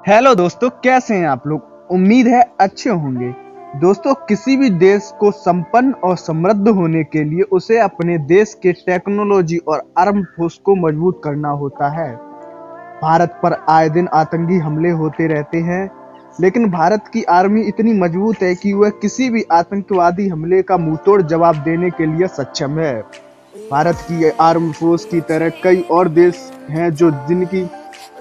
Hello दोस्तों, कैसे हैं आप लोग। उम्मीद है अच्छे होंगे। दोस्तों, किसी भी देश को संपन्न और समृद्ध होने के लिए उसे अपने देश के टेक्नोलॉजी और आर्म फोर्स को मजबूत करना होता है। भारत पर आए दिन आतंकी हमले होते रहते हैं, लेकिन भारत की आर्मी इतनी मजबूत है कि वह किसी भी आतंकवादी हमले का मुंहतोड़ जवाब देने के लिए सक्षम है। भारत की आर्म फोर्स की तरह कई और देश हैं जिनकी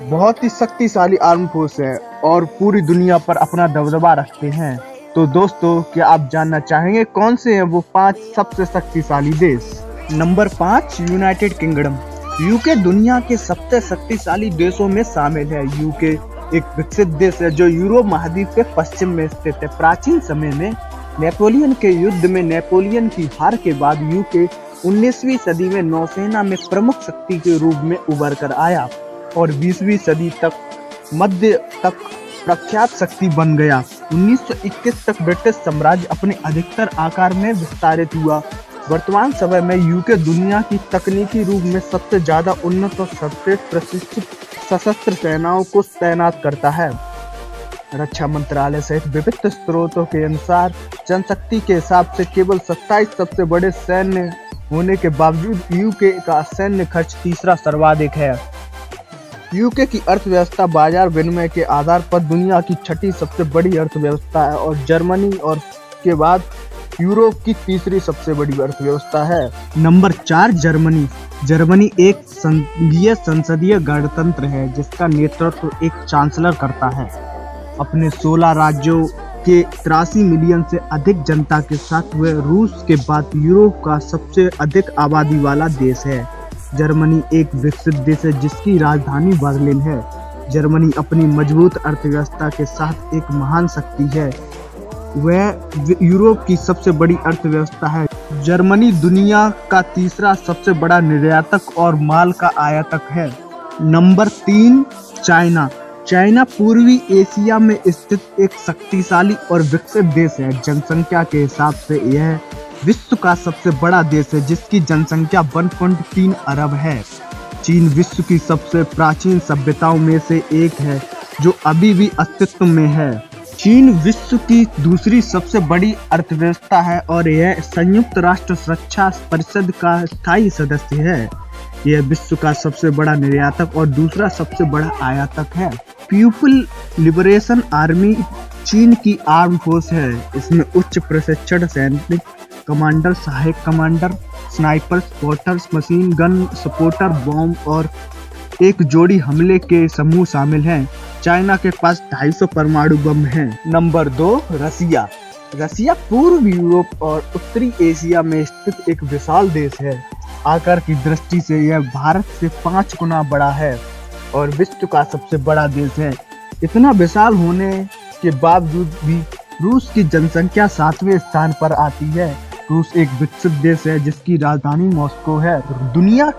बहुत ही शक्तिशाली आर्म फोर्स है और पूरी दुनिया पर अपना दबदबा रखते हैं। तो दोस्तों, क्या आप जानना चाहेंगे कौन से हैं वो 5 सबसे शक्तिशाली देश। Number 5, United kingdom. यूके दुनिया के सबसे शक्तिशाली देशों में शामिल है। यूके एक विकसित देश है जो यूरोप महाद्वीप के पश्चिम में स्थित है। प्राचीन समय में नेपोलियन के युद्ध में नेपोलियन की हार के बाद यूके 19वीं सदी में नौसेना में प्रमुख शक्ति के रूप में उभर कर आया और 20वीं सदी तक मध्य तक प्रख्यात शक्ति बन गया। 1921 तक ब्रिटिश साम्राज्य अपने अधिकतर आकार में विस्तारित हुआ। वर्तमान समय में यूके दुनिया की तकनीकी रूप में सबसे ज्यादा उन्नत और सर्वश्रेष्ठ प्रशिक्षित सशस्त्र सेनाओं को तैनात करता है। रक्षा मंत्रालय सहित विभिन्न स्रोतों के अनुसार जनशक्ति के हिसाब से केवल 27 सबसे बड़े सैन्य होने के बावजूद यूके का सैन्य खर्च तीसरा सर्वाधिक है। यूके की अर्थव्यवस्था बाजार विनिमय के आधार पर दुनिया की 6ठी सबसे बड़ी अर्थव्यवस्था है और जर्मनी और के बाद यूरोप की तीसरी सबसे बड़ी अर्थव्यवस्था है। Number 4, Germany. जर्मनी एक संघीय संसदीय गणतंत्र है जिसका नेतृत्व एक चांसलर करता है। अपने 16 राज्यों के 83 मिलियन से अधिक जनता के साथ वह रूस के बाद यूरोप का सबसे अधिक आबादी वाला देश है। जर्मनी एक विकसित देश है जिसकी राजधानी बर्लिन है। जर्मनी अपनी मजबूत अर्थव्यवस्था के साथ एक महान शक्ति है। वह यूरोप की सबसे बड़ी अर्थव्यवस्था है। जर्मनी दुनिया का तीसरा सबसे बड़ा निर्यातक और माल का आयातक है। Number 3, China. चाइना पूर्वी एशिया में स्थित एक शक्तिशाली और विकसित देश है। जनसंख्या के हिसाब से यह विश्व का सबसे बड़ा देश है जिसकी जनसंख्या 1.3 अरब है। चीन विश्व की सबसे प्राचीन सभ्यताओं में से एक है जो अभी भी अस्तित्व में है। चीन विश्व की दूसरी सबसे बड़ी अर्थव्यवस्था है और यह संयुक्त राष्ट्र सुरक्षा परिषद का स्थायी सदस्य है। यह विश्व का सबसे बड़ा निर्यातक और दूसरा सबसे बड़ा आयातक है। पीपुल लिबरेशन आर्मी चीन की आर्म फोर्स है। इसमें उच्च प्रशिक्षण सैनिक, कमांडर, सहायक commander, sniper, spotters, machine gun supporter, bomb और एक जोड़ी हमले के समूह शामिल हैं। चाइना के पास 250 परमाणु बम हैं। नंबर 2, रसिया। रसिया पूर्व यूरोप और उत्तरी एशिया में स्थित एक विशाल देश है। आकार की दृष्टि से यह भारत से 5 गुना बड़ा है और विश्व का सबसे बड़ा देश है। इतना विशाल होने के बावजूद भी रूस की जनसंख्या 7वें स्थान पर आती है। रूस एक विकसित देश है जिसकी राजधानी मॉस्को है। दुनिया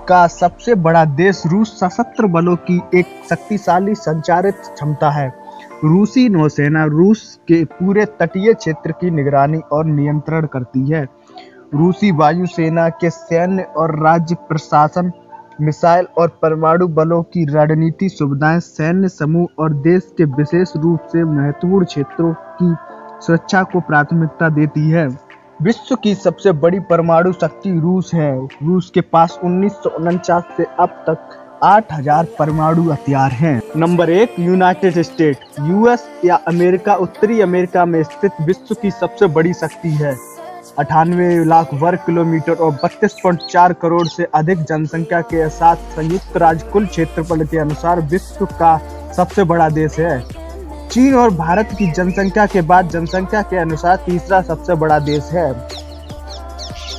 का सबसे बड़ा देश रूस सशस्त्र बलों की एक शक्तिशाली संचारित क्षमता है। रूसी नौसेना रूस के पूरे तटीय क्षेत्र की निगरानी और नियंत्रण करती है। रूसी वायुसेना के सैन्य और राज्य प्रशासन, मिसाइल और परमाणु बलों की रणनीति सुविधाएं सैन्य समूह और देश के विशेष रूप से महत्वपूर्ण क्षेत्रों की सुरक्षा को प्राथमिकता देती है। विश्व की सबसे बड़ी परमाणु शक्ति रूस है। रूस के पास 1949 से अब तक 8000 परमाणु हथियार हैं। Number 1, United state. यूएस या अमेरिका उत्तरी अमेरिका में स्थित विश्व की सबसे बड़ी शक्ति है। 98 लाख वर्ग किलोमीटर और 32.4 करोड़ से अधिक जनसंख्या के साथ संयुक्त राज्य कुल क्षेत्रफल के अनुसार विश्व का सबसे बड़ा देश है। चीन और भारत की जनसंख्या के बाद जनसंख्या के अनुसार तीसरा सबसे बड़ा देश है।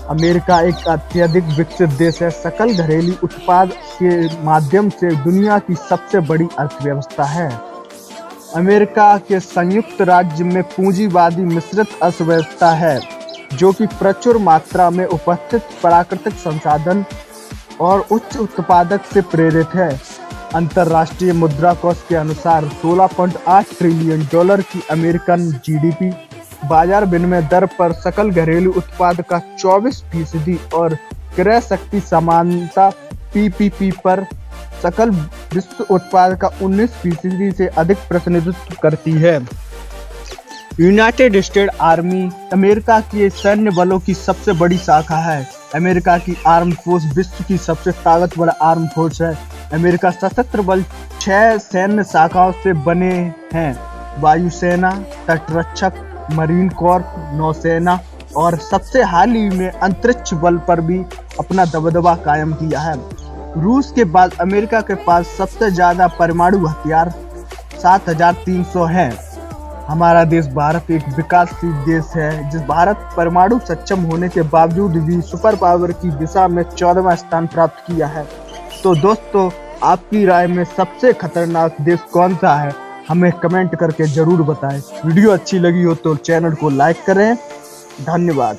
अमेरिका एक अत्यधिक विकसित देश है। सकल घरेलू उत्पाद के माध्यम से दुनिया की सबसे बड़ी अर्थव्यवस्था है। अमेरिका के संयुक्त राज्य में पूंजीवादी मिश्रित अर्थव्यवस्था है जो कि प्रचुर मात्रा में उपस्थित प्राकृतिक संसाधन और उच्च उत्पादक से प्रेरित है। अंतर्राष्ट्रीय मुद्रा कोष के अनुसार 16.8 ट्रिलियन डॉलर की अमेरिकन जीडीपी बाजार विनिमय दर पर सकल घरेलू उत्पाद का 24% और क्रय शक्ति समानता पीपीपी पर सकल विश्व उत्पाद का 19% से अधिक प्रतिनिधित्व करती है। यूनाइटेड स्टेट्स आर्मी अमेरिका के सैन्य बलों की सबसे बड़ी शाखा है। अमेरिका की आर्म फोर्स विश्व की सबसे ताकतवर आर्म फोर्स है। अमेरिका सशस्त्र बल 6 सैन्य शाखाओं से बने हैं: वायुसेना, तटरक्षक, मरीन कॉर्प, नौसेना और सबसे हाल ही में अंतरिक्ष बल पर भी अपना दबदबा कायम किया है। रूस के बाद अमेरिका के पास सबसे ज्यादा परमाणु हथियार 7300 हैं। हमारा देश भारत एक विकासशील देश है, जिस भारत परमाणु सक्षम होने के बावजूद भी सुपर पावर की दिशा में 14वां स्थान प्राप्त किया है। तो दोस्तों, आपकी राय में सबसे खतरनाक देश कौन सा है, हमें कमेंट करके जरूर बताएं। वीडियो अच्छी लगी हो तो चैनल को लाइक करें। धन्यवाद।